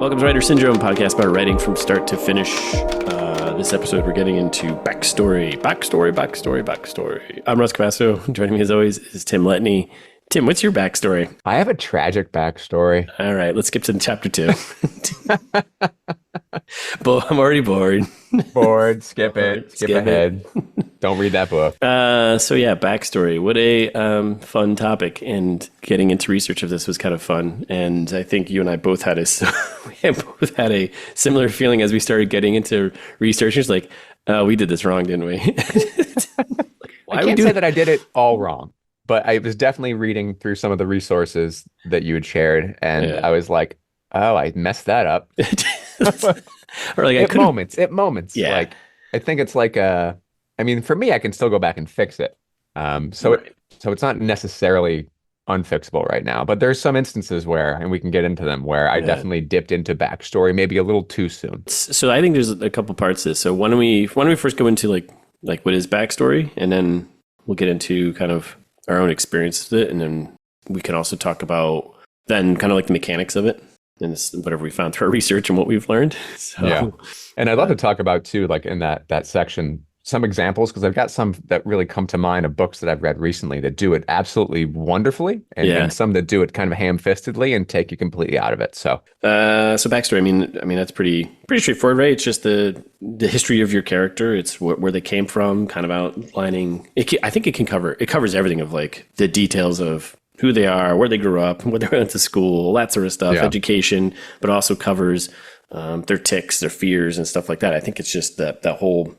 Welcome to Writer Syndrome, podcast about writing from start to finish. This episode, we're getting into backstory. I'm Russ Capasso. Joining me as always is Tim Letney. Tim, what's your backstory? I have a tragic backstory. All right, let's skip to chapter 2. I'm already bored. Bored, skip ahead. Don't read that book. So yeah, backstory. What a fun topic, and getting into research of this was kind of fun. And I think you and I both had a similar feeling as we started getting into research. It's like, we did this wrong, didn't we? I can't say that I did it all wrong, but I was definitely reading through some of the resources that you had shared, and I was like, oh, I messed that up. Or like at moments. Yeah. Like, I think it's like for me, I can still go back and fix it. So it's not necessarily unfixable right now, but there's some instances where, and we can get into them, where I definitely dipped into backstory maybe a little too soon. So I think there's a couple parts to this. So why don't we first go into like what is backstory, and then we'll get into kind of our own experience with it, and then we can also talk about then kind of like the mechanics of it and whatever we found through our research and what we've learned. So, yeah. And I'd love to talk about too, like in that section, some examples, because I've got some that really come to mind of books that I've read recently that do it absolutely wonderfully, and some that do it kind of ham-fistedly and take you completely out of it. So backstory. I mean that's pretty straightforward, right? It's just the history of your character. It's where they came from, kind of outlining. I think it covers everything of like the details of who they are, where they grew up, where they went to school, that sort of stuff, education, but also covers their tics, their fears, and stuff like that. I think it's just that whole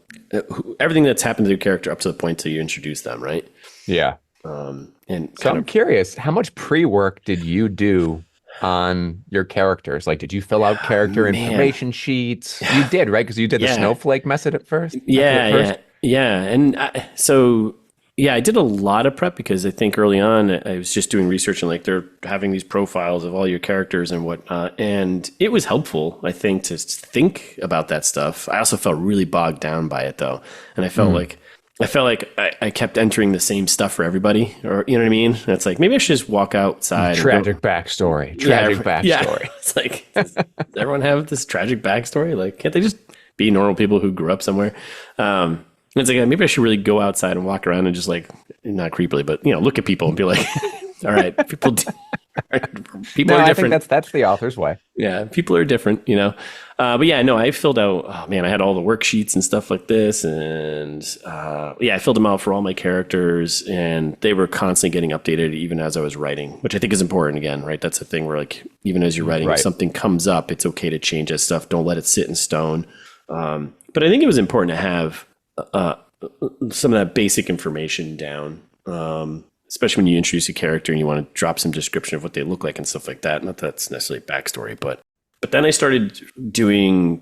everything that's happened to your character up to the point till you introduce them, right? Yeah. And so I'm curious, how much pre-work did you do on your characters? Like, did you fill out character information sheets? You did, right? Because you did the snowflake method at first. Yeah. And I did a lot of prep, because I think early on I was just doing research, and like they're having these profiles of all your characters and whatnot. And it was helpful, I think, to think about that stuff. I also felt really bogged down by it though. And I felt like I kept entering the same stuff for everybody, or, you know what I mean? And it's like, maybe I should just walk outside. Tragic backstory. Yeah. It's like, does everyone have this tragic backstory? Like, can't they just be normal people who grew up somewhere? It's like, maybe I should really go outside and walk around and just like, not creepily, but, look at people and be like, all right, people are different. I think that's the author's way. Yeah, people are different, But yeah, no, I filled out, I had all the worksheets and stuff like this. And I filled them out for all my characters, and they were constantly getting updated even as I was writing, which I think is important again, right? That's the thing where like, even as you're writing, if something comes up, it's okay to change that stuff. Don't let it sit in stone. But I think it was important to have some of that basic information down, especially when you introduce a character and you want to drop some description of what they look like and stuff like that. Not that that's necessarily backstory, but then I started doing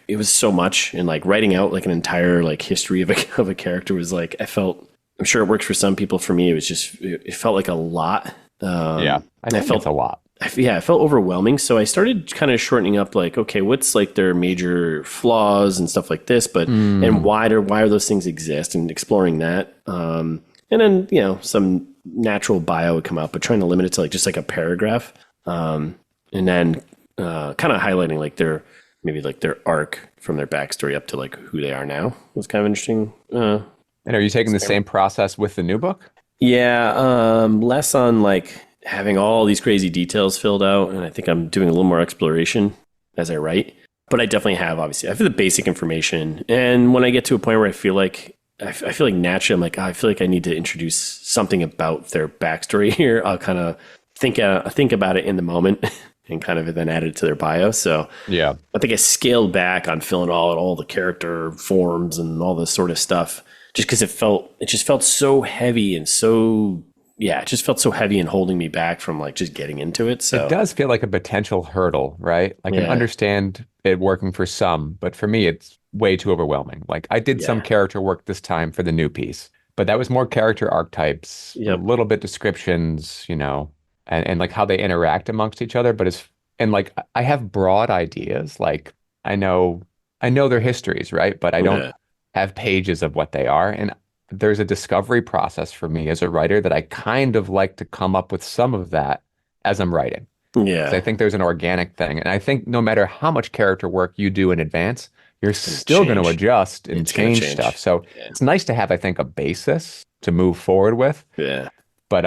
it was so much, and like writing out like an entire like history of a character was like, I'm sure it works for some people. For me, it was just, it felt like a lot. I think it's a lot. It felt overwhelming. So I started kind of shortening up, like, okay, what's like their major flaws and stuff like this, but and why are those things exist, and exploring that. And then, some natural bio would come out, but trying to limit it to like just like a paragraph. And then kind of highlighting like their arc from their backstory up to like who they are now was kind of interesting. And are you taking the same process with the new book? Yeah, less on like having all these crazy details filled out, and I think I'm doing a little more exploration as I write. But I definitely have, obviously, I have the basic information, and when I get to a point where I feel like naturally, I'm like, I feel like I need to introduce something about their backstory here. I'll kind of think about it in the moment and kind of then add it to their bio. So yeah, I think I scaled back on filling out all the character forms and all this sort of stuff, just because it just felt so heavy and so. Yeah, it just felt so heavy and holding me back from like just getting into it. So it does feel like a potential hurdle, right? I can understand it working for some, but for me, it's way too overwhelming. Like I did some character work this time for the new piece, but that was more character archetypes, a little bit descriptions, and like how they interact amongst each other. But like I have broad ideas, like I know their histories, right? But I don't have pages of what they are. And there's a discovery process for me as a writer that I kind of like to come up with some of that as I'm writing. So I Yeah. think there's an organic thing. And I think no matter how much character work you do in advance, you're It's going to still going to change. adjust and It's going to change stuff. change. So Yeah. it's nice to have, I think, a basis to move forward with. Yeah. But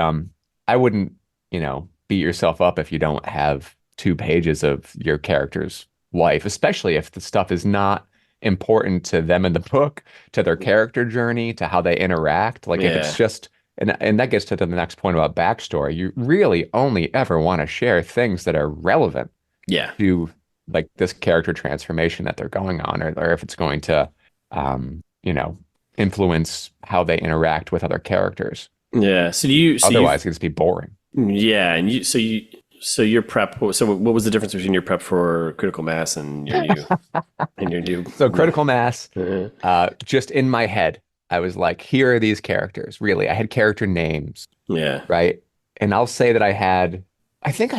I wouldn't, beat yourself up if you don't have 2 pages of your character's life, especially if the stuff is not important to them in the book, to their character journey, to how they interact. Like if it's Yeah. just and that gets to the next point about backstory. You really only ever want to share things that are relevant Yeah. to like this character transformation that they're going on, or if it's going to, you know, influence how they interact with other characters. Yeah. So do you, so you, Otherwise, it can just be boring. yeah. And so your prep, so what was the difference between your prep for Critical Mass and your new, So critical mass, uh, just in my head, I was like, here are these characters. Really, I had character names, yeah. right? And I'll say that I think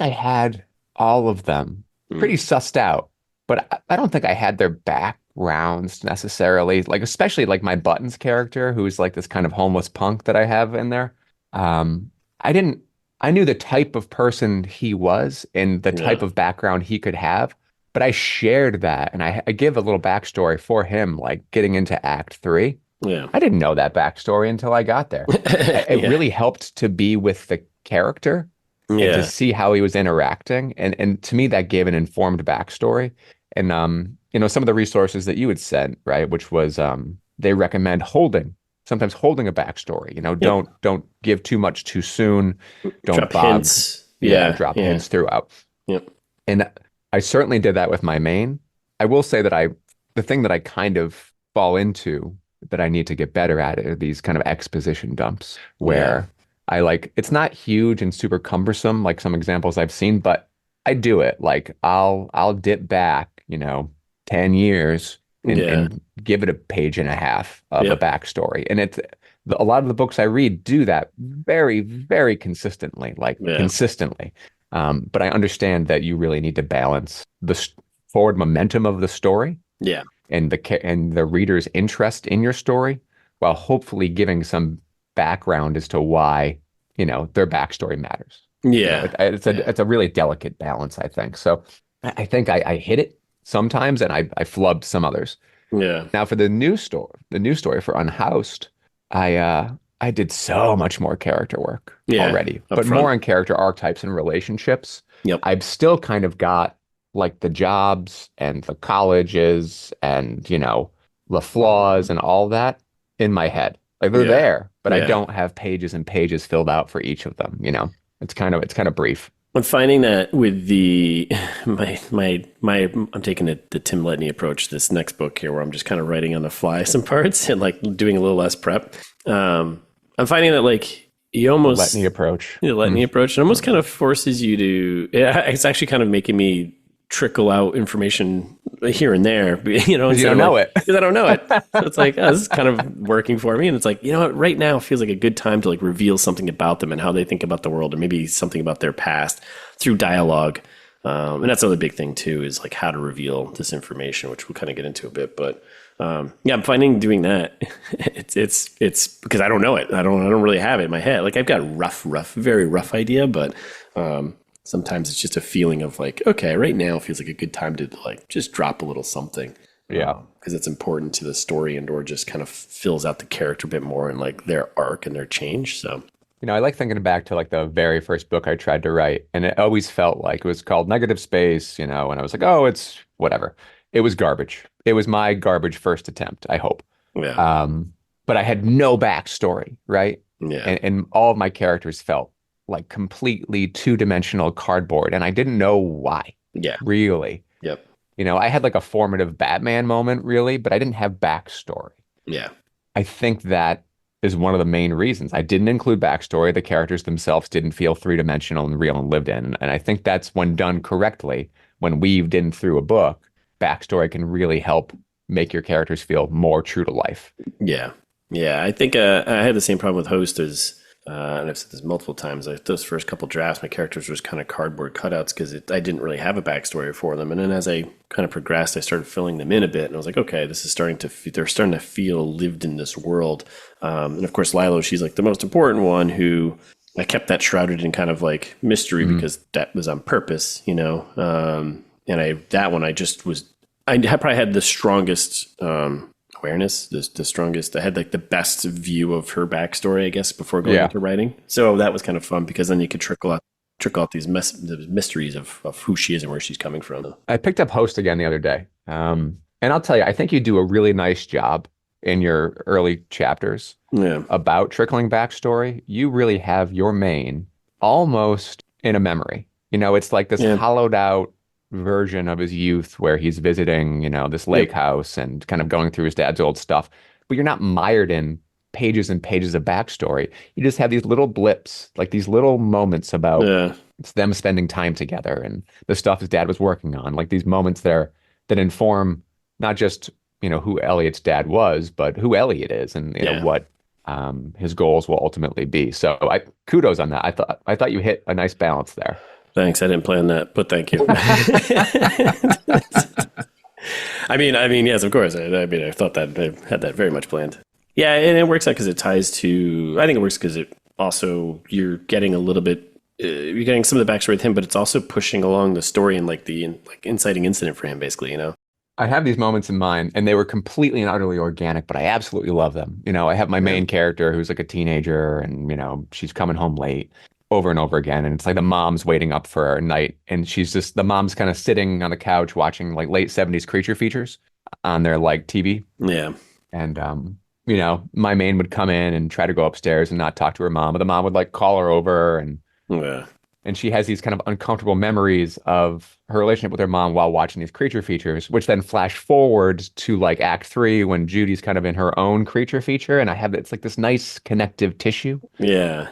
I had all of them Mm, pretty sussed out, but I don't think I had their backgrounds necessarily. Like, especially like my Buttons character, who's like this kind of homeless punk that I have in there. I didn't, I knew the type of person he was and the yeah. type of background he could have, but I shared that and I give a little backstory for him, like getting into Act 3. Yeah. I didn't know that backstory until I got there. It Yeah. really helped to be with the character and to Yeah. see how he was interacting. And to me, that gave an informed backstory. And some of the resources that you had sent, right, which was they recommend sometimes holding a backstory. Yep. Don't give too much too soon. Don't Drop bog, hints. yeah, Yeah. drop Yeah. hints throughout. Yep. And I certainly did that with my main. I will say that the thing that I kind of fall into that I need to get better at are these kind of exposition dumps Yeah. where it's not huge and super cumbersome like some examples I've seen, but I do it. Like I'll dip back, 10 years Yeah. and give it a page and a half of a Yep. backstory. And a lot of the books I read do that very, very consistently, like Yeah. consistently. But I understand that you really need to balance the forward momentum of the story Yeah. and the reader's interest in your story, while hopefully giving some background as to why, their backstory matters. Yeah. Yeah. It's a really delicate balance, I think. So I think I hit it sometimes and I flubbed some others. Yeah. Now for the new story for Unhoused, I did so much more character work Yeah. already, Up but front. more on character archetypes and relationships. Yep. I've still kind of got like the jobs and the colleges and, the flaws and all that in my head. Like they're Yeah. there, but I Yeah. don't have pages and pages filled out for each of them. It's kind of brief. I'm finding that with the I'm taking the Tim Letney approach this next book here where I'm just kind of writing on the fly some parts and like doing a little less prep. I'm finding that like you almost Let me approach. the Letney approach, it almost kind of forces you to. It's actually kind of making me trickle out information here and there, You don't know it. because I don't know it. So it's like, oh, this is kind of working for me. And it's like, you know what, right now feels like a good time to like reveal something about them and how they think about the world, or maybe something about their past through dialogue. And that's another big thing too, is like how to reveal this information, which we'll kind of get into a bit. But yeah, I'm finding doing that. It's because I don't know it. I don't really have it in my head. Like I've got very rough idea, but sometimes it's just a feeling of like, okay, right now feels like a good time to like just drop a little something. Yeah. Because it's important to the story and or just kind of fills out the character a bit more and like their arc and their change. So I like thinking back to like the very first book I tried to write, and it always felt like it was called Negative Space, and I was like, oh, it's whatever. It was garbage. It was my garbage first attempt, I hope. yeah, But I had no backstory, right? yeah, And all of my characters felt like completely two-dimensional cardboard, and I didn't know why, yeah, really. yep, I had like a formative Batman moment, really, but I didn't have backstory. yeah, I think that is one of the main reasons. I didn't include backstory. The characters themselves didn't feel three-dimensional and real and lived in. And I think that's when done correctly, when weaved in through a book, backstory can really help make your characters feel more true to life. yeah, yeah. I think I had the same problem with Host as. And I've said this multiple times. Like those first couple drafts, my characters were just kind of cardboard cutouts because I didn't really have a backstory for them. And then as I kind of progressed, I started filling them in a bit, and I was like, okay, this is they're starting to feel lived in this world. And of course, Lilo, she's like the most important one who I kept that shrouded in kind of like mystery because that was on purpose, you know. And that one I just was probably had the strongest awareness, the strongest. I had like the best view of her backstory, I guess, before going into writing. So that was kind of fun because then you could trickle out these the mysteries of who she is and where she's coming from. I picked up Host again the other day. And I'll tell you, I think you do a really nice job in your early chapters about trickling backstory. You really have your main almost in a memory. You know, it's like this hollowed out version of his youth where he's visiting, you know, this lake house and kind of going through his dad's old stuff. But you're not mired in pages and pages of backstory. You just have these little blips, like these little moments about them spending time together and the stuff his dad was working on, like these moments there that inform not just, you know, who Elliot's dad was, but who Elliot is and you know what his goals will ultimately be. So kudos on that. I thought you hit a nice balance there. Thanks. I didn't plan that, but thank you. I mean, yes, of course. I thought that I had that very much planned. Yeah, and it works out because it ties to. I think it works because it also you're getting a little bit. You're getting some of the backstory with him, but it's also pushing along the story and like the inciting incident for him, basically. You know. I have these moments in mind, and they were completely and utterly organic, but I absolutely love them. You know, I have my main character who's like a teenager, and you know, she's coming home late over and over again, and it's like the mom's waiting up for her night, and the mom's kind of sitting on the couch watching like late 70s creature features on their like TV. Yeah. And you know, my main would come in and try to go upstairs and not talk to her mom, but the mom would like call her over and she has these kind of uncomfortable memories of her relationship with her mom while watching these creature features, which then flash forward to like Act 3 when Judy's kind of in her own creature feature. And it's like this nice connective tissue. Yeah.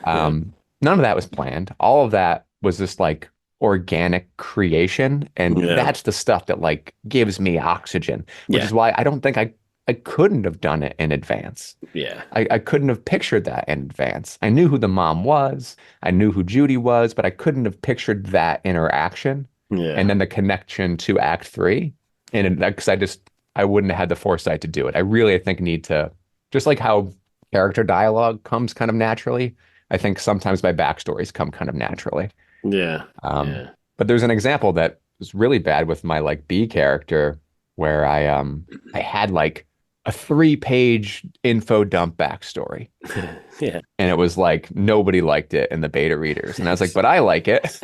None of that was planned. All of that was just like organic creation. And that's the stuff that like gives me oxygen, which is why I don't think I couldn't have done it in advance. Yeah. I couldn't have pictured that in advance. I knew who the mom was. I knew who Judy was, but I couldn't have pictured that interaction. Yeah. And then the connection to Act 3. And because I wouldn't have had the foresight to do it. I really, I think, need to, just like how character dialogue comes kind of naturally, I think sometimes my backstories come kind of naturally. Yeah. But there's an example that was really bad with my like B character where I had like a 3-page info dump backstory. Yeah. And it was like, nobody liked it in the beta readers. And I was like, but I like it.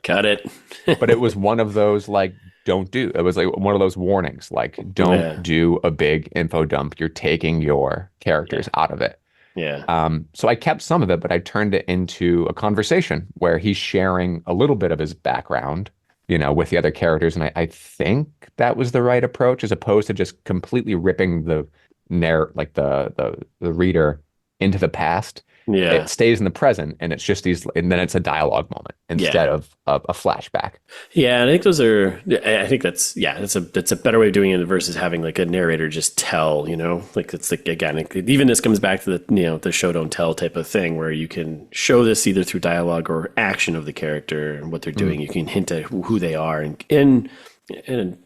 Cut it. But it was one of those, like, it was like one of those warnings, like, don't do a big info dump. You're taking your characters out of it. Yeah. So I kept some of it, but I turned it into a conversation where he's sharing a little bit of his background, you know, with the other characters. And I think that was the right approach, as opposed to just completely ripping the reader into the past. Yeah. It stays in the present, and it's just and then it's a dialogue moment instead of a flashback. Yeah, and I think that's a better way of doing it versus having like a narrator just tell, you know, like it's like, again, even this comes back to the, you know, the show don't tell type of thing where you can show this either through dialogue or action of the character and what they're doing. You can hint at who they are and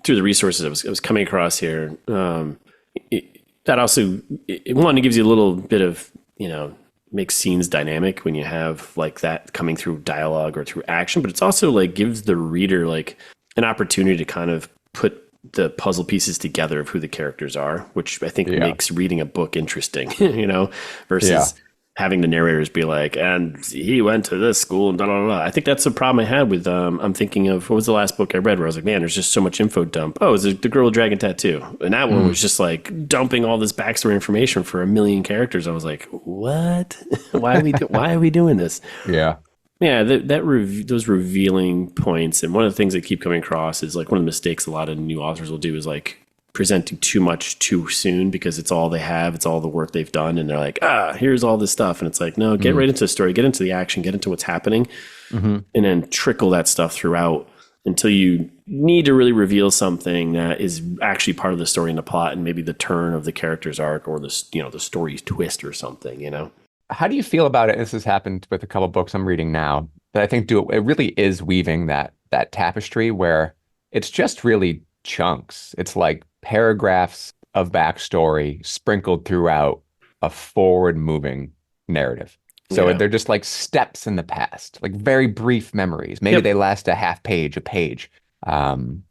through the resources I was coming across here. That also, it gives you a little bit of, you know, makes scenes dynamic when you have like that coming through dialogue or through action, but it's also like gives the reader like an opportunity to kind of put the puzzle pieces together of who the characters are, which I think makes reading a book interesting, you know, versus having the narrators be like, and he went to this school and blah, blah, blah. I think that's the problem I had with, I'm thinking of, what was the last book I read where I was like, man, there's just so much info dump. Oh, it was The Girl with Dragon Tattoo. And that one was just like dumping all this backstory information for 1 million characters. I was like, what? why are we doing this? Yeah. Yeah, those revealing points. And one of the things that keep coming across is like one of the mistakes a lot of new authors will do is like presenting too much too soon because it's all they have, it's all the work they've done, and they're like, here's all this stuff, and it's like, no, get right into the story, get into the action, get into what's happening, and then trickle that stuff throughout until you need to really reveal something that is actually part of the story and the plot, and maybe the turn of the character's arc or the, you know, the story's twist or something, you know. How do you feel about it? This has happened with a couple of books I'm reading now that I think it really is weaving that tapestry where it's just really chunks. It's like paragraphs of backstory sprinkled throughout a forward-moving narrative. So Yeah. they're just like steps in the past, like very brief memories. Maybe Yep. they last a half page, a page. Um,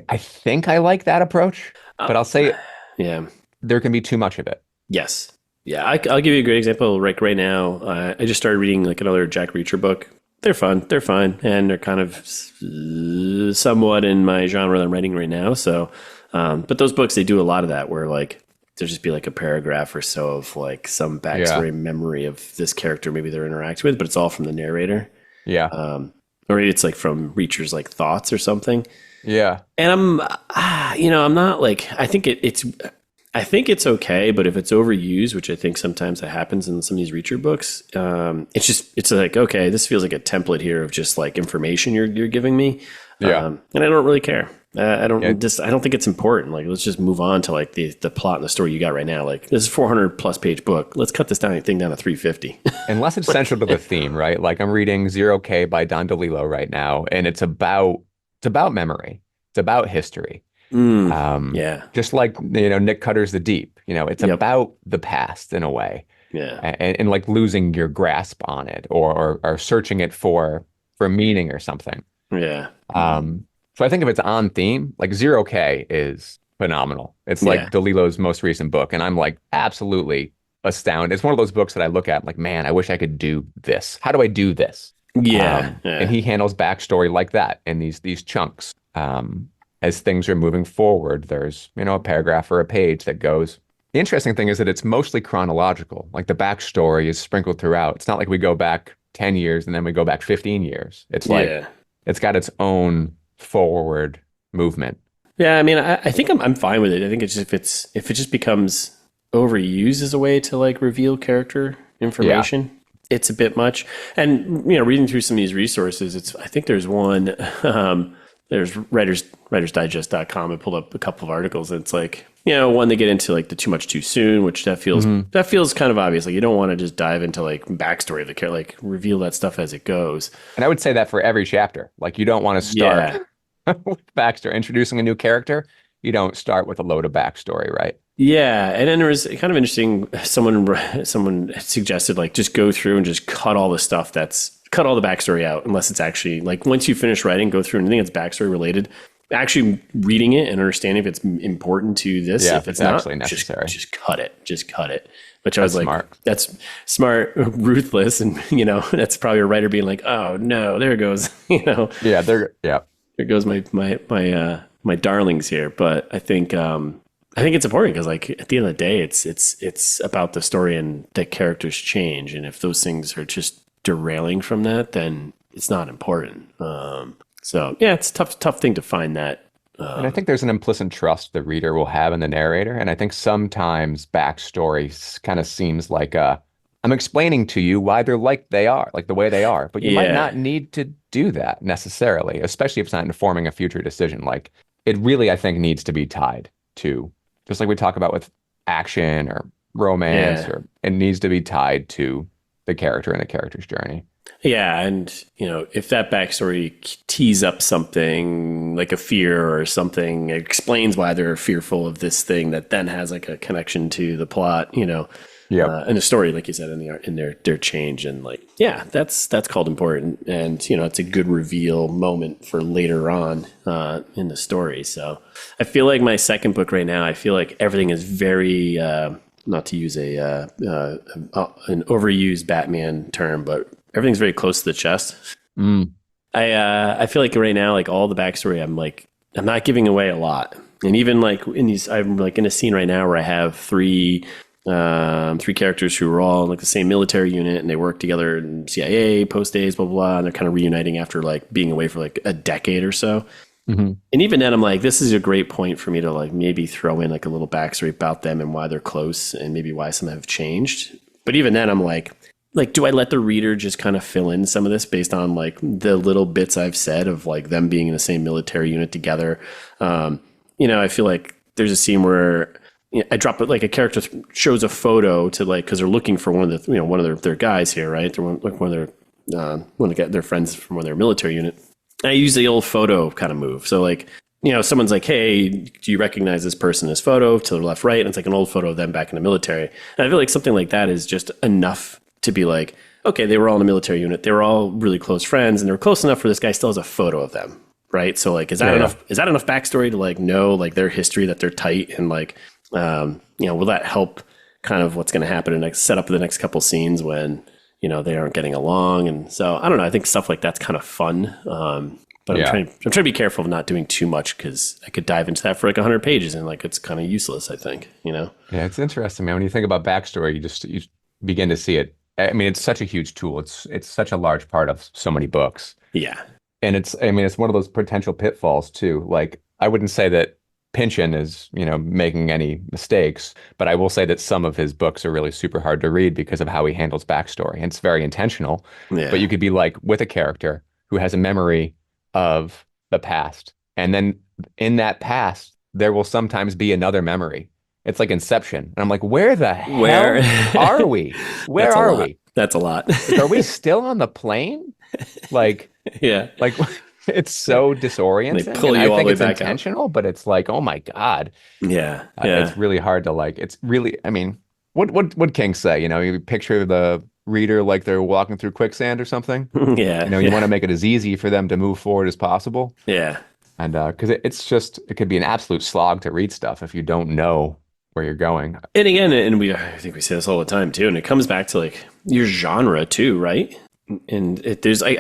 I think I like that approach, Uh, but I'll say yeah. there can be too much of it. Yes. Yeah. I'll give you a great example. Like right now, I just started reading like another Jack Reacher book. They're fun. They're fine. And they're kind of somewhat in my genre that I'm writing right now. So, but those books, they do a lot of that where like, there'll just be like a paragraph or so of like some Yeah. backstory memory of this character maybe they're interacting with, but it's all from the narrator. Yeah. Or maybe it's like from Reacher's like thoughts or something. Yeah. And I'm not like, I think it's okay, but if it's overused, which I think sometimes that happens in some of these Reacher books, it's like, okay, this feels like a template here of just like information you're giving me. Yeah. And I don't really care. I Yeah. don't think it's important. Like, let's just move on to like the plot and the story you got right now. Like, this is a 400 plus page book. Let's cut this thing down to 350. Unless it's central to the theme, right? Like I'm reading Zero K by Don DeLillo right now, and it's about memory. It's about history. Yeah. Just like Nick Cutter's The Deep. It's Yep. about the past in a way, Yeah. and like losing your grasp on it, or searching it for meaning or something. Yeah. So I think if it's on theme, like Zero K is phenomenal. It's like Yeah. DeLillo's most recent book, and I'm like absolutely astounded. It's one of those books that I look at like, man, I wish I could do this. How do I do this? Yeah. And Yeah. he handles backstory like that in these chunks. As things are moving forward, there's a paragraph or a page that goes. The interesting thing is that it's mostly chronological. Like the backstory is sprinkled throughout. It's not like we go back 10 years and then we go back 15 years. It's like Yeah. it's got its own forward movement. Yeah, I mean, I think I'm fine with it. I think it's just if it just becomes overused as a way to like reveal character information, it's a bit much. And reading through some of these resources, I think there's one. There's writersdigest.com. I pulled up a couple of articles, and it's like one they get into like the too much too soon, which that feels kind of obvious. Like you don't want to just dive into like backstory of the character, like reveal that stuff as it goes. And I would say that for every chapter. Like you don't want to start with backstory, introducing a new character. You don't start with a load of backstory, right? Yeah, and then there was kind of interesting. Someone suggested like just go through and just cut all the backstory out, unless it's actually like once you finish writing, go through and anything that's backstory related. Actually reading it and understanding if it's important to this. Yeah, if it's actually not, necessary. just cut it. Just cut it. Which I was like, smart. that's smart, ruthless, and that's probably a writer being like, oh no, there goes, Yeah, there goes my darlings here. But I think it's important because like at the end of the day, it's about the story and the characters change, and if those things are just derailing from that, then it's not important. So yeah, it's a tough thing to find that. And I think there's an implicit trust the reader will have in the narrator. And I think sometimes backstory kind of seems like I'm explaining to you why they're like they are, like the way they are. But you might not need to do that necessarily, especially if it's not informing a future decision. Like it really, I think, needs to be tied to, just like we talk about with action or romance, or it needs to be tied to the character and the character's journey. Yeah, and if that backstory tees up something like a fear or something, it explains why they're fearful of this thing that then has like a connection to the plot, and the story, like you said, in their change, and like that's called important, and it's a good reveal moment for later on in the story. So I feel like my second book right now, I feel like everything is very not to use an overused Batman term, but everything's very close to the chest. I feel like right now, like all the backstory, I'm not giving away a lot. And even like I'm like in a scene right now where I have three characters who are all in like the same military unit, and they work together in CIA, post days, blah, blah, blah. And they're kind of reuniting after like being away for like a decade or so. Mm-hmm. And even then I'm like, this is a great point for me to like maybe throw in like a little backstory about them and why they're close and maybe why some have changed. But even then I'm like, do I let the reader just kind of fill in some of this based on like the little bits I've said of like them being in the same military unit together? I feel like there's a scene where I drop it, like a character shows a photo to like, cause they're looking for one of their guys here, right? They're one of their friends from one of their military unit. I use the old photo kind of move. So like, someone's like, hey, do you recognize this person in this photo to the left, right? And it's like an old photo of them back in the military. And I feel like something like that is just enough to be like, okay, they were all in a military unit. They were all really close friends, and they were close enough where this guy still has a photo of them, right? So like, is that enough? Is that enough backstory to like know like their history, that they're tight, and like, will that help kind of what's going to happen and set up the next couple scenes when they aren't getting along? And so I don't know. I think stuff like that's kind of fun. But I'm trying to be careful of not doing too much, because I could dive into that for like 100 pages and like it's kind of useless, I think, Yeah, it's interesting, man. When you think about backstory, you begin to see it. I mean, it's such a huge tool. It's such a large part of so many books. Yeah. And it's one of those potential pitfalls too. Like, I wouldn't say that Pynchon is, making any mistakes, but I will say that some of his books are really super hard to read because of how he handles backstory. And it's very intentional. Yeah. But you could be like with a character who has a memory of the past, and then in that past there will sometimes be another memory. It's like Inception, and I'm like, where the hell are we? Where are we? That's a lot. Are we still on the plane? Like, yeah, like it's so disorienting. They pull you all the way back intentional, but it's like, oh my God. Yeah, it's really hard to like. It's really, I mean, what King say? You picture the reader like they're walking through quicksand or something. Yeah. You want to make it as easy for them to move forward as possible. Yeah. And because it could be an absolute slog to read stuff if you don't know where you're going. And again, I think we say this all the time too, and it comes back to like your genre too, right? And I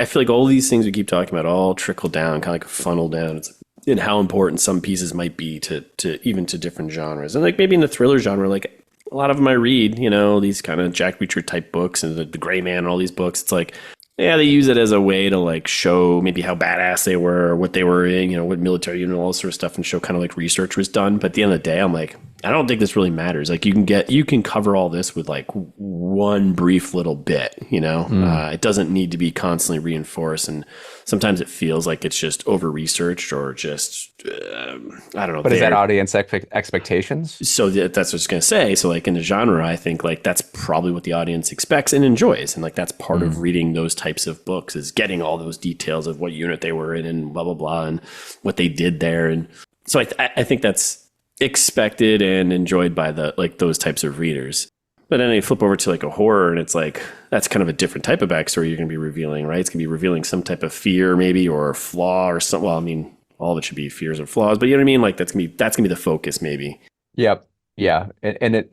feel like all these things we keep talking about all trickle down, kind of like funnel down. It's and how important some pieces might be to even to different genres. And like maybe in the thriller genre, like a lot of them I read, these kind of Jack Reacher type books and the Gray Man and all these books. It's like, yeah, they use it as a way to like show maybe how badass they were, or what they were in, what military unit, all this sort of stuff, and show kind of like research was done. But at the end of the day, I'm like, I don't think this really matters. Like you can cover all this with like one brief little bit, it doesn't need to be constantly reinforced. And sometimes it feels like it's just over researched or just, I don't know. But is that audience expectations? So that's what I was going to say. So like in the genre, I think like that's probably what the audience expects and enjoys. And like that's part of reading those types of books, is getting all those details of what unit they were in and blah, blah, blah, and what they did there. And so I think that's expected and enjoyed by those types of readers. But then you flip over to like a horror, and it's like, that's kind of a different type of backstory you're going to be revealing, right? It's going to be revealing some type of fear maybe, or flaw or something. Well, I mean, all of it should be fears or flaws, but you know what I mean? Like that's going to be the focus maybe. Yep. Yeah. And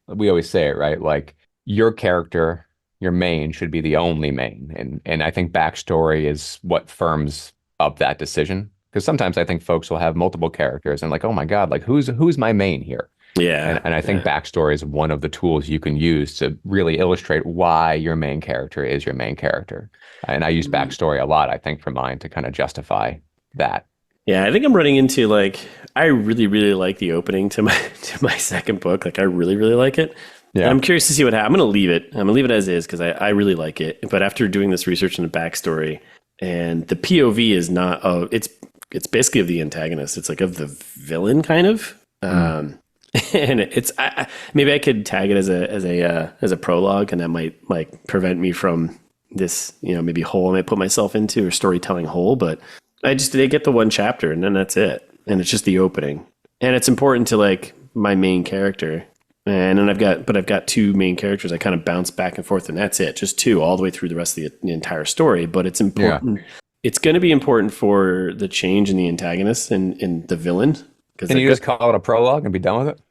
we always say it, right? Like your character, your main should be the only main. And I think backstory is what firms up that decision. Because sometimes I think folks will have multiple characters and like, oh my God, like who's my main here? Yeah. And I think backstory is one of the tools you can use to really illustrate why your main character is your main character. And I use backstory a lot, I think, for mine to kind of justify that. Yeah, I think I'm running into like, I really, really like the opening to my second book. Like I really, really like it. Yeah. And I'm curious to see what happens. I'm going to leave it. I'm going to leave it as is because I really like it. But after doing this research in the backstory, and the POV is not, it's basically of the antagonist. It's like of the villain kind of. And it's maybe I could tag it as a prologue, and that might like prevent me from this, maybe hole I might put myself into, or storytelling hole. But they get the one chapter and then that's it. And it's just the opening. And it's important to like my main character. And then I've got two main characters. I kind of bounce back and forth, and that's it. Just two all the way through the rest of the entire story. But it's important. Yeah. It's going to be important for the change in the antagonist and in the villain. Can you just call it a prologue and be done with it?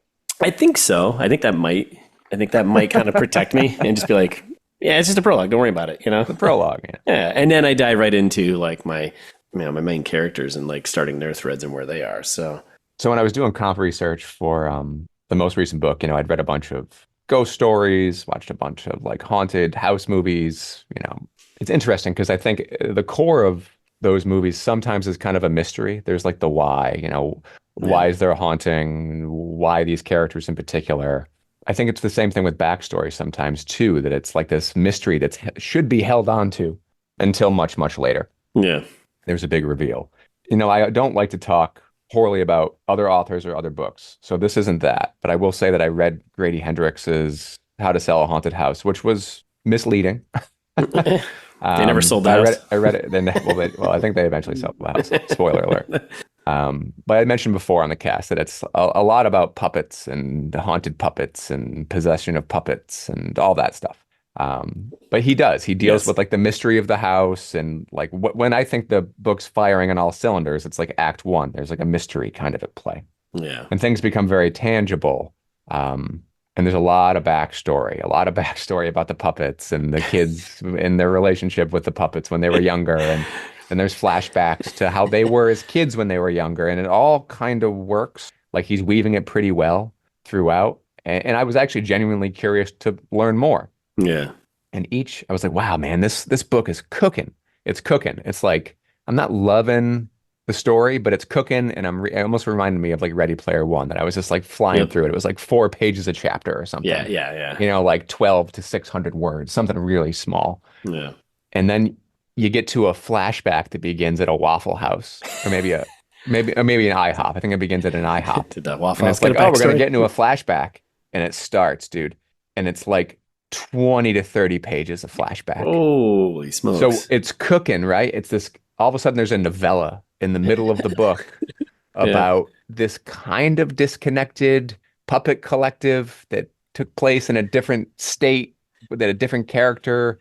I think so. I think that might kind of protect me and just be like, yeah, it's just a prologue. Don't worry about it. The prologue. Yeah. And then I dive right into like my main characters and like starting their threads and where they are. So when I was doing comp research for the most recent book, I'd read a bunch of ghost stories, watched a bunch of like haunted house movies. It's interesting because I think the core of those movies sometimes is kind of a mystery. There's like the why, why is there a haunting? Why these characters in particular? I think it's the same thing with backstory sometimes too, that it's like this mystery that should be held on to until much, much later. Yeah. There's a big reveal. I don't like to talk poorly about other authors or other books, so this isn't that. But I will say that I read Grady Hendrix's How to Sell a Haunted House, which was misleading. They never sold the house. I read it. Then, I think they eventually sold the house. Spoiler alert. But I mentioned before on the cast that it's a lot about puppets and haunted puppets and possession of puppets and all that stuff. But he does. He deals Yes. with like the mystery of the house and like when I think the book's firing on all cylinders, it's like Act One. There's like a mystery kind of at play, Yeah. and things become very tangible. And there's a lot of backstory about the puppets and the kids in their relationship with the puppets when they were younger, and then there's flashbacks to how they were as kids when they were younger, and it all kind of works. Like he's weaving it pretty well throughout, and I was actually genuinely curious to learn more. Yeah. And I was like, wow, man, this book is cooking. It's cooking. It's like I'm not loving the story, but it's cooking, and it almost reminded me of like Ready Player One, that I was just like flying Yep. through it. It was like 4 pages a chapter or Yeah. something, Yeah. Yeah. like 12 to 600 words, something really small. Yeah. And then you get to a flashback that begins at a Waffle House, or maybe an IHOP. I think it begins at an IHOP, Did that Waffle and House it's get like, a oh, we're gonna backstory? get into a flashback, and it starts, dude, and it's like 20 to 30 pages of flashback. Holy So smokes. it's cooking, right? It's this, all of a sudden there's a novella in the middle of the book Yeah. about this kind of disconnected puppet collective that took place in a different state with a different character,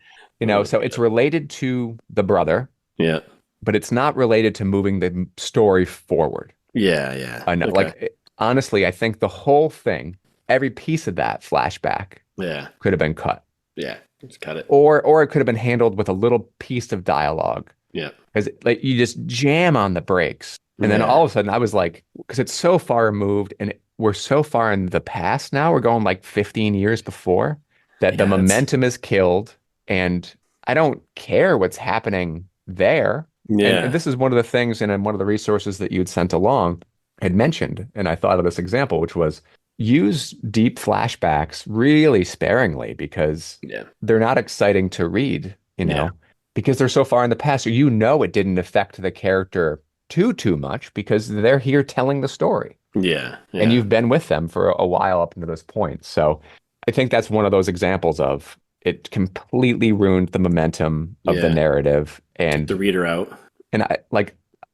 Oh, so it's related to the brother, yeah. but it's not related to moving the story forward. Yeah. Yeah. I know, Okay. honestly, I think the whole thing, every piece of that flashback Yeah. could have been cut, Yeah. Just cut it. or it could have been handled with a little piece of dialogue, Yeah. because like you just jam on the brakes, and then Yeah. all of a sudden I was like, because it's so far removed, and we're so far in the past now, we're going like 15 years before, that the Yeah. It's momentum is killed, and I don't care what's happening there. And yeah. this is one of the things, and one of the resources that you'd sent along had mentioned, and I thought of this example, which was use deep flashbacks really sparingly, because Yeah. they're not exciting to read, Yeah. because they're so far in the past, or it didn't affect the character too much, because they're here telling the story, Yeah. and Yeah. you've been with them for a while up until this point. So I think that's one of those examples of it completely ruined the momentum of the Yeah. narrative. Took the reader out. And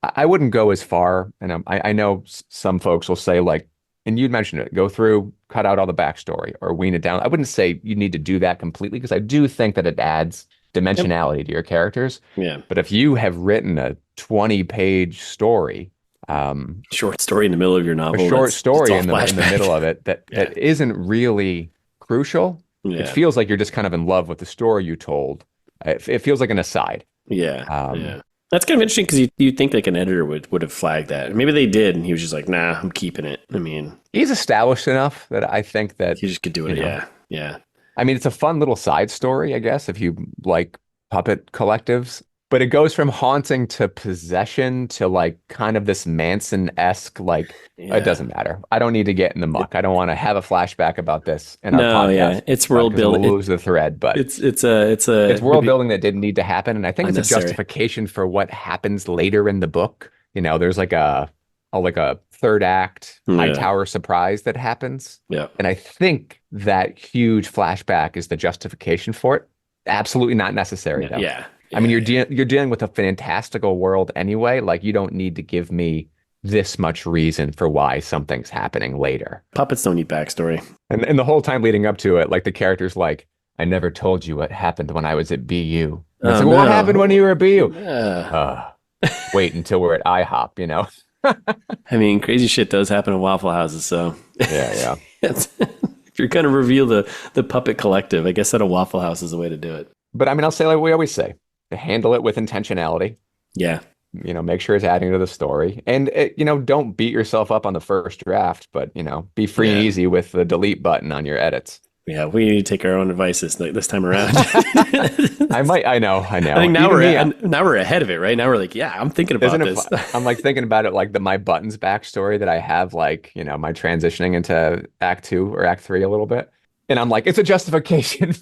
I wouldn't go as far, and I know some folks will say, like, and you'd mentioned it, go through, cut out all the backstory or wean it down. I wouldn't say you need to do that completely, because I do think that it adds Yep. dimensionality to your characters. Yeah. But if you have written a 20-page story, Short story in the middle of your a novel. short That's story all in the flashback. middle of it that Yeah. isn't really crucial, it Yeah. feels like you're just kind of in love with the story you told. It feels like an aside. Yeah. Um, Yeah. That's kind of interesting because you'd think like an editor would have flagged that. Maybe they did, and he was just like, "Nah, I'm keeping it." I mean, he's established enough that I think that, he just could do it. Yeah. Yeah. I mean, it's a fun little side story, I guess, if you like puppet collectives, but it goes from haunting to possession to like kind of this Manson-esque, like, it Yeah. doesn't matter. I don't need to get in the muck. I don't want to have a flashback about this in our No. Yeah. podcast, It's world because we'll building. lose the thread, but It's world building that didn't need to happen. And I think it's a unnecessary. justification for what happens later in the book. There's like a third act high Yeah. tower surprise that happens. Yeah. And I think that huge flashback is the justification for it. Absolutely not necessary, though. Yeah. I mean, Yeah. you're dealing with a fantastical world anyway. Like, you don't need to give me this much reason for why something's happening later. Puppets don't need backstory. And the whole time leading up to it, like, the character's like, I never told you what happened when I was at BU. And it's Oh, like, well, what no. happened when you were at BU? Yeah. Wait until we're at IHOP. I mean, crazy shit does happen in Waffle Houses. So Yeah. if you're going to reveal the puppet collective, I guess at a Waffle House is the way to do it. But I mean, I'll say like we always say, handle it with intentionality. Yeah. Make sure it's adding to the story. And, don't beat yourself up on the first draft, but, be free and Yeah. easy with the delete button on your edits. Yeah. We need to take our own advice this time around. I know. I think now we're ahead of it, right? Now we're like, yeah, I'm thinking about Isn't it this. fun? I'm like thinking about it like my buttons backstory that I have, like, my transitioning into Act 2 or Act 3 a little bit. And I'm like, it's a justification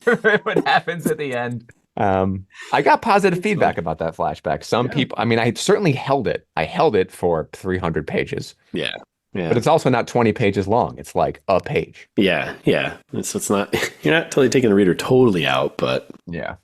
for what happens at the end. I got positive feedback about that flashback. Some people, I mean, I certainly held it. I held it for 300 pages. Yeah. Yeah. But it's also not 20 pages long. It's like a page. Yeah. Yeah. So it's not, you're not totally taking the reader totally out, but Yeah.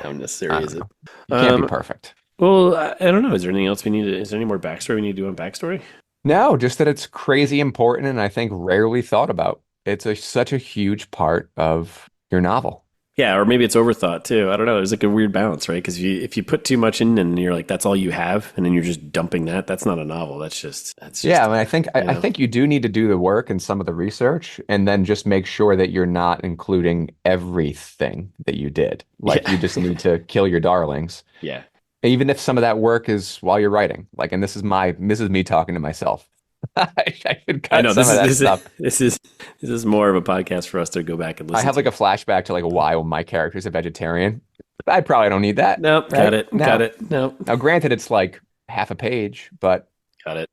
how necessary is it? You can't be perfect. Well, I don't know. Is there anything else is there any more backstory we need to do on backstory? No, just that it's crazy important and I think rarely thought about. It's such a huge part of your novel. Yeah, or maybe it's overthought too. I don't know. There's like a weird balance, right? Because if you put too much in and you're like, that's all you have, and then you're just dumping that, that's not a novel. That's Yeah, just I mean, I think you do need to do the work and some of the research, and then just make sure that you're not including everything that you did. Like you yeah, just need to kill your darlings, yeah. even if some of that work is while you're writing. Like, and this is me talking to myself. I should I cut know some this of is that this is stuff. this is more of a podcast for us to go back and I listen have like to. a flashback to like why my character's a vegetarian. I probably don't need that, Nope, got right? it, got No. it. Nope, Now, granted, it's like half a page, but got it.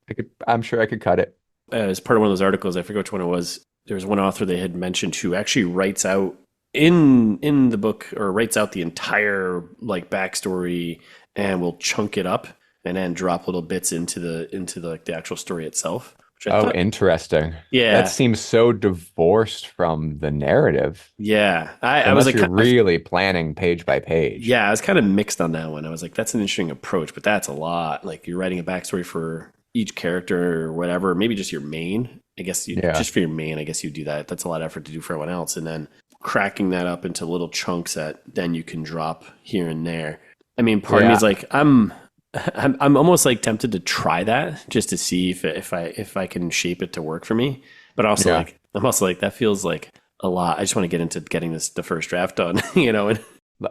I'm sure I could cut it. As part of one of those articles, I forget which one it was. There was one author they had mentioned who actually writes out in the book or writes out the entire like backstory and will chunk it up and then drop little bits into the like the actual story itself. Which I Oh, thought, interesting. That yeah, seems so divorced from the narrative, yeah. I was unless like, you're really planning page by page. yeah, I was kind of mixed on that one. I was like, that's an interesting approach, but that's a lot. Like you're writing a backstory for each character or whatever, maybe just your main. I guess you Yeah. just for your main, I guess you do that. That's a lot of effort to do for everyone else. And then cracking that up into little chunks that then you can drop here and there. I mean, part of me Yeah. is like, I'm almost like tempted to try that just to see if I can shape it to work for me. But also Yeah. like, I'm also like, that feels like a lot. I just want to get into getting the first draft done, you know, and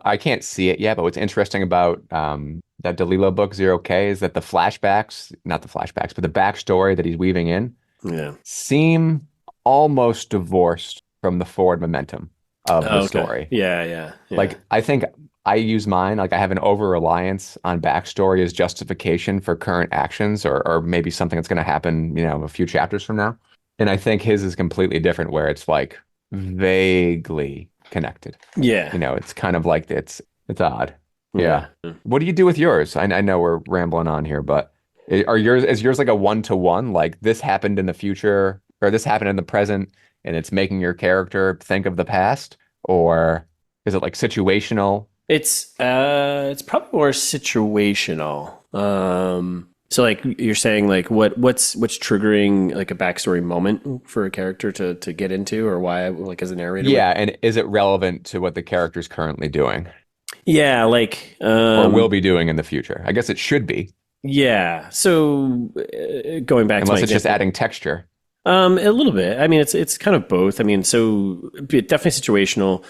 I can't see it yet, but what's interesting about that DeLillo book, Zero K, is that the flashbacks, not the flashbacks, but the backstory that he's weaving in yeah. seem almost divorced from the forward momentum of the Oh, okay. story. Yeah, yeah, yeah. Like, I think I use mine, like, I have an over reliance on backstory as justification for current actions or maybe something that's going to happen, a few chapters from now. And I think his is completely different, where it's like vaguely connected. Yeah. It's kind of like it's odd. Yeah. Yeah. What do you do with yours? I know we're rambling on here, but is yours like a one-to-one? Like this happened in the future or this happened in the present and it's making your character think of the past? Or is it like situational? It's probably more situational. So like you're saying like what's triggering like a backstory moment for a character to get into or why like as a narrator would Yeah, and is it relevant to what the character's currently doing yeah, like or will be doing in the future? I guess it should be, yeah. So going back to my unless it's just example, adding texture. a little bit. I mean, it's kind of both. I mean, so definitely situational.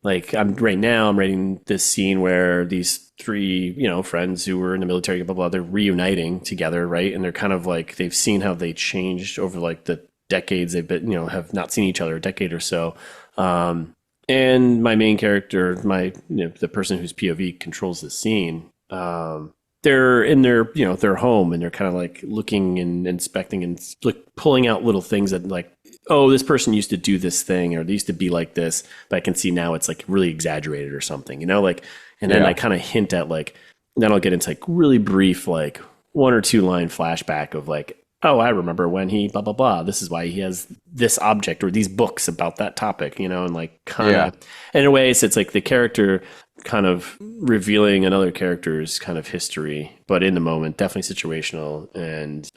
Like right now, I'm writing this scene where these three, friends who were in the military, blah blah, they're reuniting together, right? And they're kind of like they've seen how they changed over like the decades they've been, have not seen each other a decade or so. And my main character, the person whose POV controls the scene, they're in their home and they're kind of like looking and inspecting and like pulling out little things that like, oh, this person used to do this thing or they used to be like this, but I can see now it's like really exaggerated or something, like, and then Yeah. I kind of hint at like, then I'll get into like really brief, like 1 or 2 line flashback of like, oh, I remember when he blah, blah, blah. This is why he has this object or these books about that topic, and like kind Yeah. of, in a way, so it's like the character kind of revealing another character's kind of history, but in the moment, definitely situational and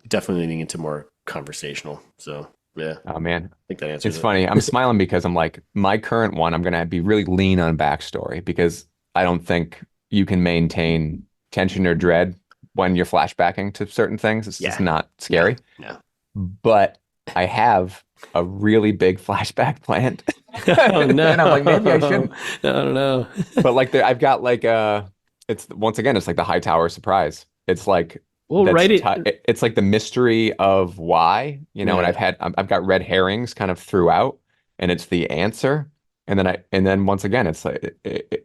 definitely leaning into more conversational. So, yeah, I Oh man. think that answers It's it. funny. I'm smiling because I'm like, my current one, I'm gonna be really lean on backstory because I don't think you can maintain tension or dread when you're flashbacking to certain things. It's just Yeah. not No, scary. no. But I have a really big flashback planned. Oh, no. And I'm like, maybe I shouldn't. I don't know. But like I've got like it's once again, it's like the Hightower surprise. It's like We'll write it. it's like the mystery of why, and Yeah. I've got red herrings kind of throughout, and it's the answer. And then once again, it's like,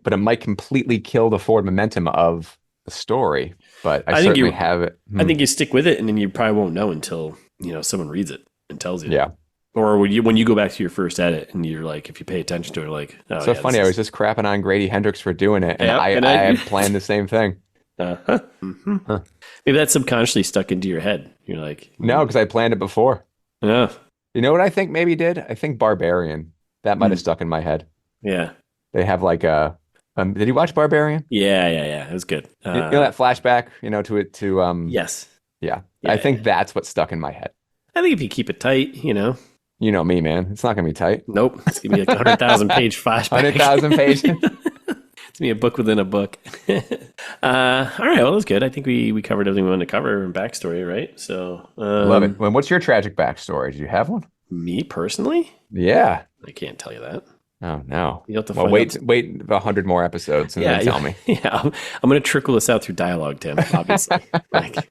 but it might completely kill the forward momentum of the story. But I I think certainly you, have it. I think you stick with it and then you probably won't know until, someone reads it and tells you. Yeah. Or when you go back to your first edit and you're like, if you pay attention to it, like, oh, So yeah, funny. I was just crapping on Grady Hendrix for doing it, and Yep, and I had planned the same thing. uh-huh. Huh. Maybe that's subconsciously stuck into your head. You're like, No, because I planned it before. yeah, You know what I think maybe did? I think Barbarian. That might have stuck in my head. yeah, They have like a. Did you watch Barbarian? yeah, yeah, yeah. It was good. That flashback, to it Yes. yeah. Yeah, I think that's what stuck in my head. I think if you keep it tight, You know me, man. It's not going to be tight. Nope. It's going to be like a 100,000 page flashback. 100,000 pages. It's going to be a book within a book. All right. Well, that's good. I think we covered everything we wanted to cover in backstory, right? So, Love it. Well, what's your tragic backstory? Do you have one? me personally, Yeah. I can't tell you that. Oh, no. You have to Well, find wait, out. wait 100 more episodes and then tell me. Yeah. I'm going to trickle this out through dialogue, Tim, obviously. Like,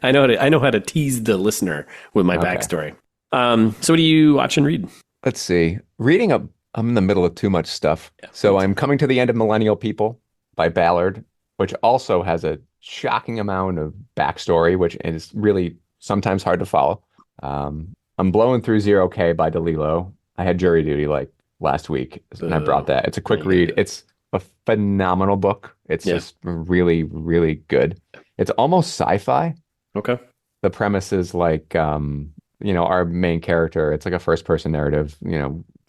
I know how to tease the listener with my Okay. backstory. So what do you watch and read? Let's see. I'm in the middle of too much stuff. Yeah. So I'm coming to the end of Millennial People by Ballard, which also has a shocking amount of backstory, which is really sometimes hard to follow. I'm blowing through Zero K by DeLillo. I had jury duty like last week, and I brought that. It's a quick read. It's a phenomenal book. It's just really, really good. It's almost sci-fi. Okay. The premise is like, our main character, it's like a first person narrative,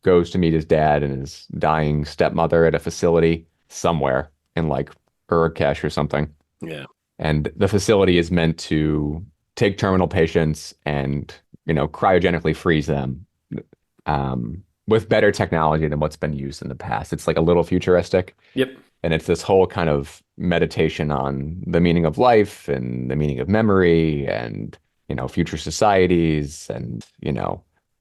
goes to meet his dad and his dying stepmother at a facility somewhere in like Urkesh or something. Yeah. And the facility is meant to take terminal patients and, cryogenically freeze them, with better technology than what's been used in the past. It's like a little futuristic. Yep. And it's this whole kind of meditation on the meaning of life and the meaning of memory and, future societies and,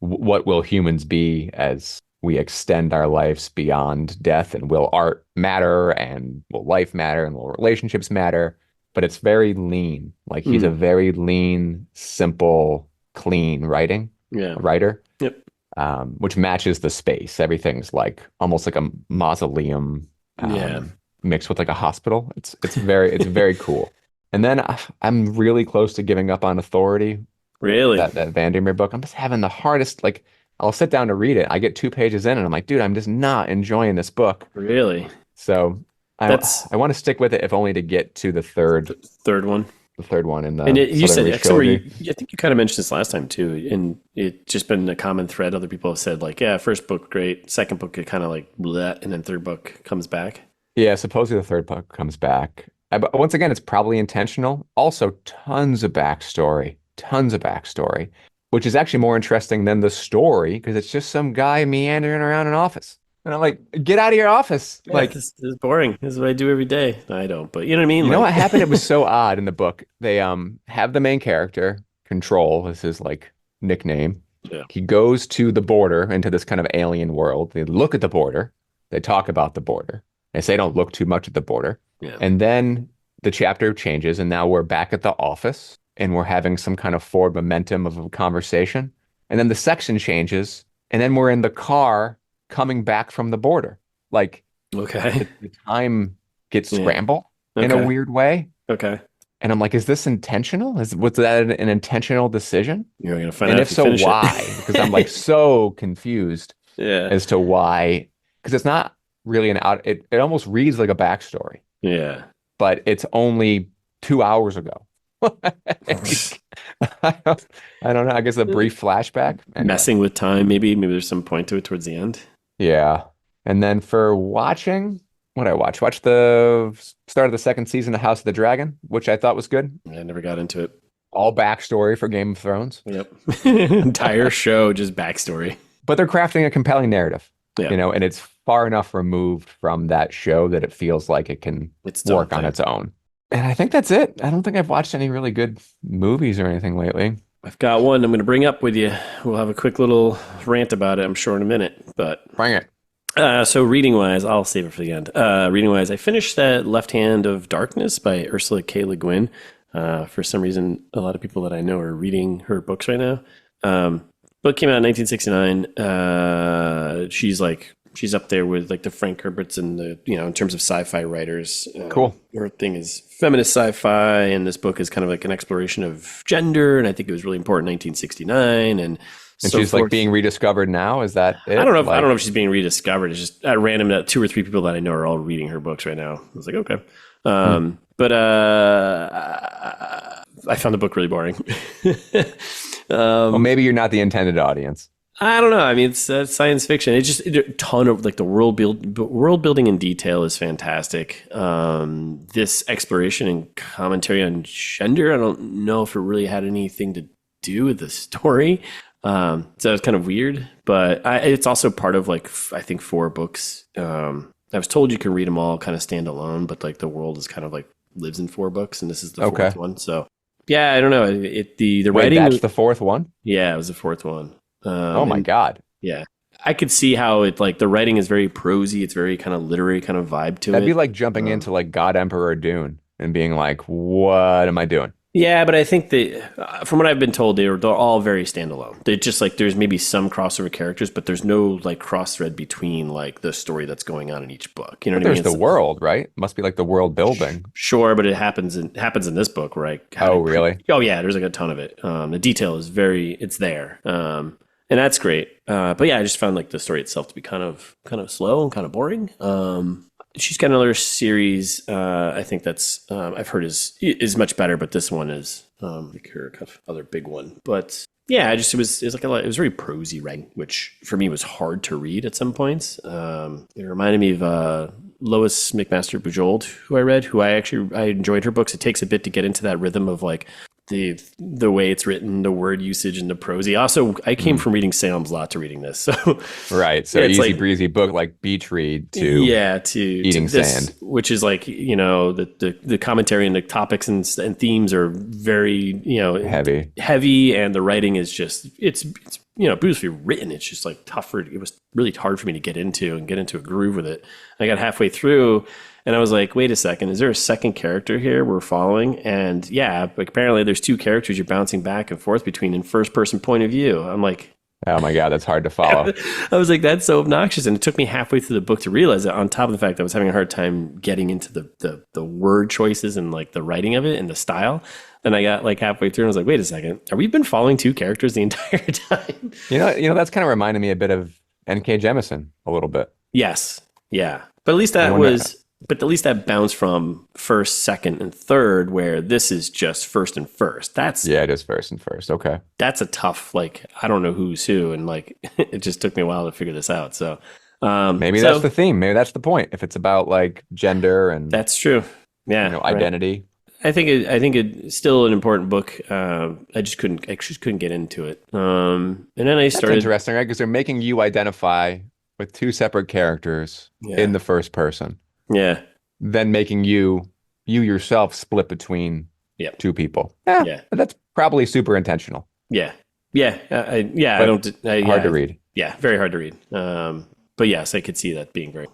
what will humans be as we extend our lives beyond death, and will art matter and will life matter and will relationships matter? But it's very lean. Like he's a very lean, simple, clean writer, Yep. which matches the space. Everything's like almost like a mausoleum, mixed with like a hospital. It's very cool. And then I'm really close to giving up on Authority. Really? That Vandermeer book. I'm just having the hardest, like, I'll sit down to read it. I get 2 pages in and I'm like, dude, I'm just not enjoying this book. Really? So I want to stick with it, if only to get to the third one. The third one in the you said, Southern Reach trilogy. I think you kind of mentioned this last time too, and it's just been a common thread. Other people have said like, yeah, first book great, second book kind of like bleh, and then third book comes back. Yeah, supposedly the third book comes back. But once again, it's probably intentional. Also, tons of backstory, which is actually more interesting than the story because it's just some guy meandering around an office. And I'm like, get out of your office. Yeah, like, this is boring. This is what I do every day. I don't, but you know what I mean? You know what happened? It was so odd in the book. They have the main character, Control is his like nickname. Yeah. He goes to the border into this kind of alien world. They look at the border. They talk about the border. They say don't look too much at the border. Yeah. And then the chapter changes, and now we're back at the office, and we're having some kind of forward momentum of a conversation. And then the section changes, and then we're in the car coming back from the border. Like, okay, the time gets scrambled in a weird way. Okay. And I'm like, is this intentional? Was that an intentional decision? You're going to find out. And if so, why? Because I'm like so confused as to why. Because it's not really it almost reads like a backstory. Yeah. But it's only 2 hours ago. I don't know. I guess a brief flashback. Anyway. Messing with time, maybe there's some point to it towards the end. Yeah. And then for watching, what I watched the start of the second season of House of the Dragon, which I thought was good. I never got into it. All backstory for Game of Thrones. Yep. Entire show, just backstory. But they're crafting a compelling narrative, yeah. And it's far enough removed from that show that it feels like it can work on its own. And I think that's it. I don't think I've watched any really good movies or anything lately. I've got one I'm going to bring up with you. We'll have a quick little rant about it, I'm sure, in a minute. But bring it. So reading-wise, I'll save it for the end. Reading-wise, I finished that Left Hand of Darkness by Ursula K. Le Guin. For some reason, a lot of people that I know are reading her books right now. Book came out in 1969. She's up there with like the Frank Herberts and the, in terms of sci-fi writers. Cool. Her thing is feminist sci-fi, and this book is kind of like an exploration of gender, and I think it was really important in 1969. And she's like being rediscovered now. Is that it? I don't know if she's being rediscovered. It's just at random, 2 or 3 people that I know are all reading her books right now. I was like, okay. But I found the book really boring. Well, maybe you're not the intended audience. I don't know. I mean, it's science fiction. It's just a ton of like the world building in detail is fantastic. This exploration and commentary on gender, I don't know if it really had anything to do with the story. So it's kind of weird, but it's also part of like I think 4 books. I was told you can read them all kind of standalone, but like the world is kind of like lives in 4 books, and this is the 4th one. So yeah, I don't know. The Wait, writing. that's the 4th one? Yeah, it was the 4th one. Oh my God. Yeah, I could see how it like the writing is very prosy. It's very kind of literary kind of vibe to it. That'd be like jumping into like God Emperor Dune and being like, what am I doing? Yeah, but I think from what I've been told, they're all very standalone. They're just like there's maybe some crossover characters, but there's no like cross thread between like the story that's going on in each book. You know what I mean? There's the world, right? Must be like the world building. Sure, but it happens in this book, right? Oh, really? Oh, yeah. There's like a ton of it. The detail is it's there, and that's great. But yeah, I just found like the story itself to be kind of slow and kind of boring. She's got another series. I think that's I've heard is much better, but this one is like her kind of other big one. But yeah, it was very prosy writing, which for me was hard to read at some points. It reminded me of Lois McMaster Bujold, who I enjoyed her books. It takes a bit to get into that rhythm of like the way it's written, the word usage, and the prosy. Also, I came from reading Salem's Lot to reading this, so right. So easy like, breezy book like beach read to eating sand, which is like the commentary and the topics and themes are very heavy, and the writing is just it's beautifully written. It's just like tougher. It was really hard for me to get into a groove with it. I got halfway through. And I was like, wait a second, is there a second character here we're following? And yeah, like apparently there's 2 characters you're bouncing back and forth between in first person point of view. I'm like, oh my God, that's hard to follow. I was like, that's so obnoxious. And it took me halfway through the book to realize that, on top of the fact that I was having a hard time getting into the word choices and like the writing of it and the style. Then I got like halfway through and I was like, wait a second, are we been following 2 characters the entire time? You know, that's kind of reminded me a bit of N.K. Jemisin a little bit. Yes. Yeah. But at least that bounced from first, second, and third, where this is just first and first. It is first and first. Okay. That's a tough, like, I don't know who's who. And like, it just took me a while to figure this out. So maybe that's the theme. Maybe that's the point. If it's about like gender and that's true. Yeah. Identity. Right. I think it's still an important book. I just couldn't get into it. And then I started. That's interesting, right? Because they're making you identify with 2 separate characters in the first person. Yeah. Then making you yourself split between 2 people. Yeah. That's probably super intentional. Yeah. Yeah. Hard to read. Yeah. Very hard to read. But yes, I could see that being very,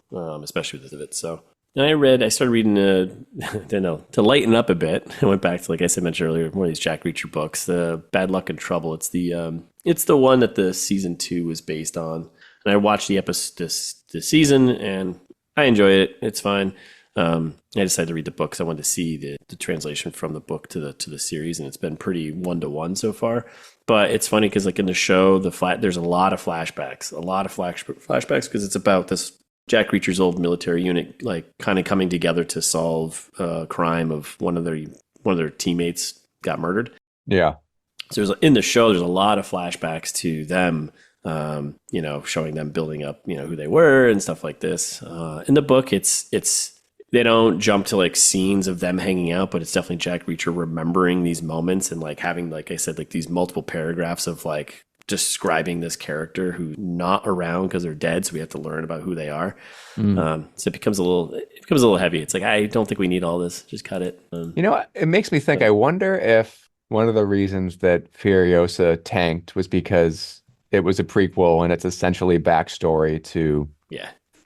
especially with it. So I started reading, to lighten up a bit. I went back to, like I said, mentioned earlier, one of these Jack Reacher books, the Bad Luck and Trouble. It's the one that the season 2 was based on. And I watched the episode this season, and I enjoy it. It's fine. I decided to read the book because I wanted to see the translation from the book to the series, and it's been pretty 1-to-1 so far. But it's funny because like in the show, there's a lot of flashbacks, because it's about this Jack Reacher's old military unit, like kind of coming together to solve a crime of one of their teammates got murdered. Yeah. So in the show, there's a lot of flashbacks to them. Showing them building up, who they were and stuff like this. In the book, it's they don't jump to like scenes of them hanging out, but it's definitely Jack Reacher remembering these moments and like having, like I said, like these multiple paragraphs of like describing this character who's not around because they're dead. So we have to learn about who they are. So it becomes a little heavy. It's like, I don't think we need all this. Just cut it. It makes me think, I wonder if one of the reasons that Furiosa tanked was because it was a prequel and it's essentially backstory to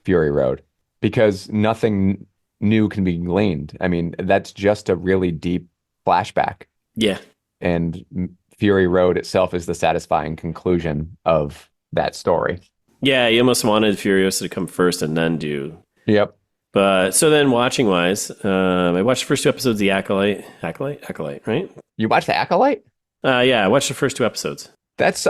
Fury Road, because nothing new can be gleaned. I mean, that's just a really deep flashback. Yeah. And Fury Road itself is the satisfying conclusion of that story. Yeah, you almost wanted Furiosa to come first and then do. Yep. But so then watching wise, I watched the first 2 episodes of The Acolyte, right? You watched The Acolyte? Yeah, I watched the first 2 episodes.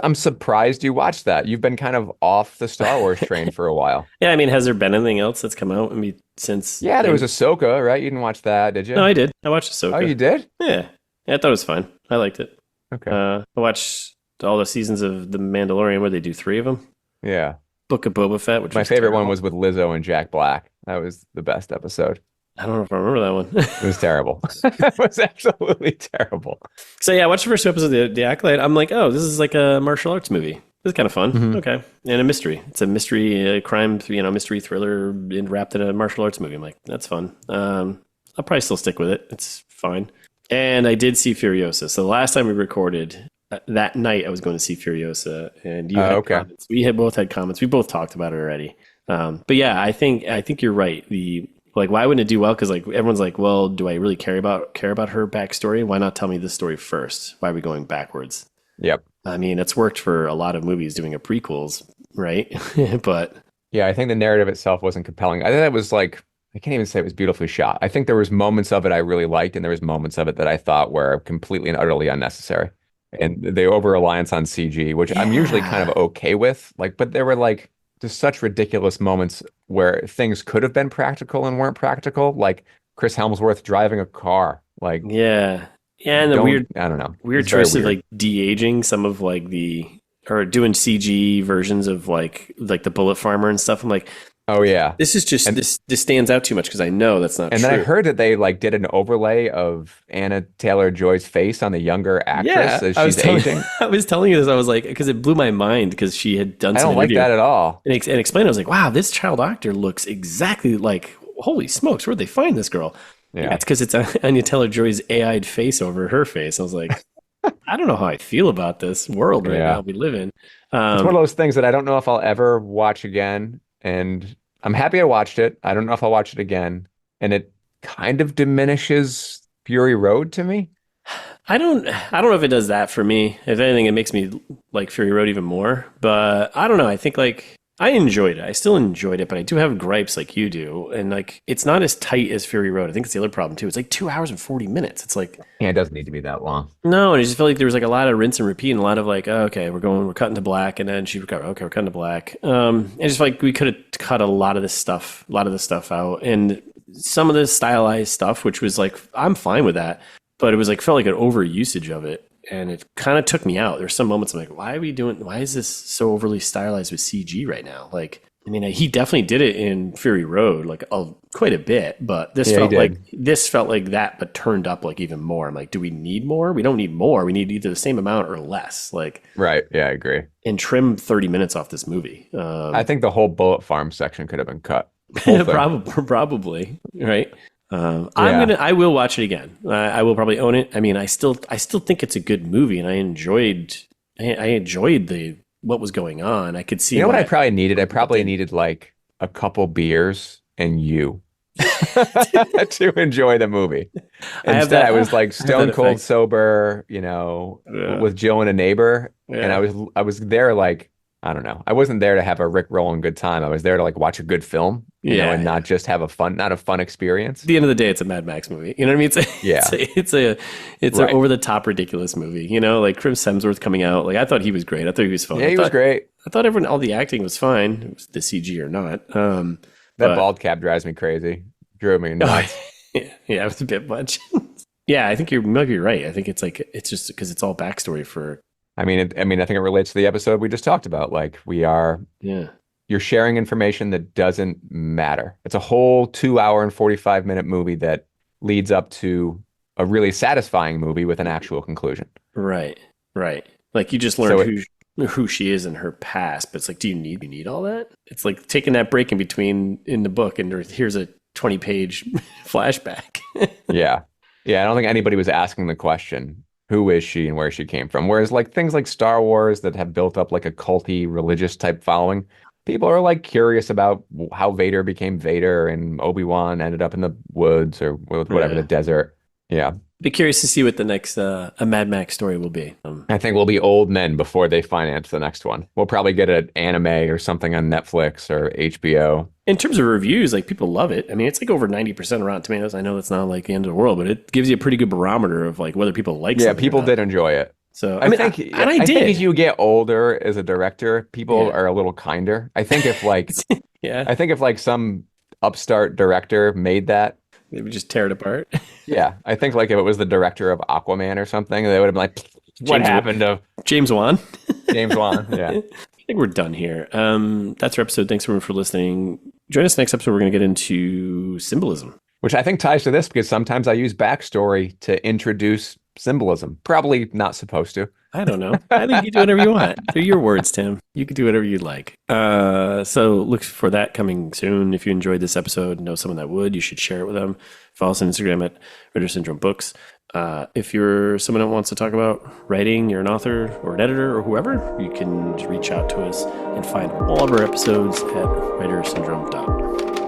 I'm surprised you watched that. You've been kind of off the Star Wars train for a while. Yeah, I mean, has there been anything else that's come out since? Yeah, there was Ahsoka, right? You didn't watch that, did you? No, I did. I watched Ahsoka. Oh, you did? Yeah, I thought it was fine. I liked it. Okay. I watched all the seasons of The Mandalorian, where they do 3 of them. Yeah. Book of Boba Fett, which my favorite one was with Lizzo and Jack Black. That was the best episode. I don't know if I remember that one. It was terrible. It was absolutely terrible. So yeah, I watched the first two episodes of The Acolyte. I'm like, oh, this is like a martial arts movie. It's kind of fun. Hmm. Okay. And a mystery. It's a mystery crime, mystery thriller wrapped in a martial arts movie. I'm like, that's fun. I'll probably still stick with it. It's fine. And I did see Furiosa. So the last time we recorded, that night I was going to see Furiosa, and you had comments. We had both had comments. We both talked about it already. But yeah, I think you're right. Why wouldn't it do well? Because like everyone's like, well, do I really care about her backstory? Why not tell me this story first? Why are we going backwards? Yep. I mean, it's worked for a lot of movies doing a prequels, right? But yeah, I think the narrative itself wasn't compelling. I think it was like, I can't even say it was beautifully shot. I think there was moments of it I really liked, and there was moments of it that I thought were completely and utterly unnecessary. And the over-reliance on CG, which I'm usually kind of okay with, like, but there were like just such ridiculous moments where things could have been practical and weren't practical, like Chris Helmsworth driving a car. Like, yeah, and the I don't know, weird choice of like de-aging some of like or doing CG versions of like the Bullet Farmer and stuff. I'm like, oh yeah, this is just this stands out too much because I know that's not true. And then I heard that they like did an overlay of Anna Taylor-Joy's face on the younger actress as she's aging. I was telling you this. I was like, because it blew my mind because she had done. I don't like that at all. And explained, I was like, wow, this child actor looks exactly like. Holy smokes, where'd they find this girl? Yeah, it's because it's Anya Taylor-Joy's AI'd face over her face. I was like, I don't know how I feel about this world right now we live in. It's one of those things that I don't know if I'll ever watch again, and I'm happy I watched it. I don't know if I'll watch it again. And it kind of diminishes Fury Road to me. I don't know if it does that for me. If anything, it makes me like Fury Road even more. But I don't know. I think like I enjoyed it. I still enjoyed it, but I do have gripes like you do. And like it's not as tight as Fury Road. I think it's the other problem too. It's like 2 hours and 40 minutes. It's like it doesn't need to be that long. No, and I just felt like there was like a lot of rinse and repeat and a lot of like, oh, okay, we're cutting to black, and then we're cutting to black. I just felt like we could have cut a lot of this stuff out, and some of the stylized stuff, which was like I'm fine with that, but it was like felt like an overusage of it, and it kind of took me out. There's some moments I'm like, why is this so overly stylized with CG right now? Like, I mean, he definitely did it in Fury Road, like quite a bit, but this felt like that, but turned up like even more. I'm like, do we need more? We don't need more. We need either the same amount or less. Like, right? Yeah, I agree. And trim 30 minutes off this movie. I think the whole Bullet Farm section could have been cut. Probably, right? I will watch it again. I will probably own it. I mean, I still think it's a good movie, and I enjoyed what was going on. I could see. You know what I probably needed? I probably needed like a couple beers and you to enjoy the movie. Instead, I was like stone cold sober, with Jill and a neighbor, and I was there like, I don't know. I wasn't there to have a Rick rolling good time. I was there to like watch a good film, and not just have a fun experience. At the end of the day, it's a Mad Max movie. You know what I mean? It's an over the top ridiculous movie. Like Chris Hemsworth coming out. Like I thought he was great. I thought he was fun. Yeah, he was great. I thought all the acting was fine, the CG or not. That bald cap drives me crazy. Drove me nuts. Yeah, it was a bit much. Yeah, I think you might be right. I think it's just because it's all backstory for. I think it relates to the episode we just talked about. Like you're sharing information that doesn't matter. It's a whole 2 hour and 45-minute movie that leads up to a really satisfying movie with an actual conclusion. Right. Like you just learned who she is in her past, but it's like, do you need all that? It's like taking that break in between in the book, and here's a 20-page flashback. Yeah. I don't think anybody was asking the question, who is she and where she came from? Whereas like things like Star Wars that have built up like a culty religious type following, people are like curious about how Vader became Vader and Obi-Wan ended up in the woods or whatever, the desert. Yeah. Be curious to see what the next a Mad Max story will be. I think we'll be old men before they finance the next one. We'll probably get an anime or something on Netflix or HBO. In terms of reviews, like people love it. I mean, it's like over 90% Rotten Tomatoes. I know that's not like the end of the world, but it gives you a pretty good barometer of like whether people like. Yeah, people did enjoy it. So I think as you get older as a director, people are a little kinder. I think if like I think if like some upstart director made that, they would just tear it apart. Yeah, I think like if it was the director of Aquaman or something, they would have been like, "What happened to James Wan?" James Wan. Yeah, I think we're done here. That's our episode. Thanks everyone for listening. Join us next episode. We're going to get into symbolism. Which I think ties to this because sometimes I use backstory to introduce symbolism. Probably not supposed to. I don't know. I think you do whatever you want. They're your words, Tim. You can do whatever you like. So look for that coming soon. If you enjoyed this episode, know someone that would, you should share it with them. Follow us on Instagram at Ritter Syndrome Books. If you're someone that wants to talk about writing, you're an author or an editor or whoever, you can reach out to us and find all of our episodes at writersyndrome.com.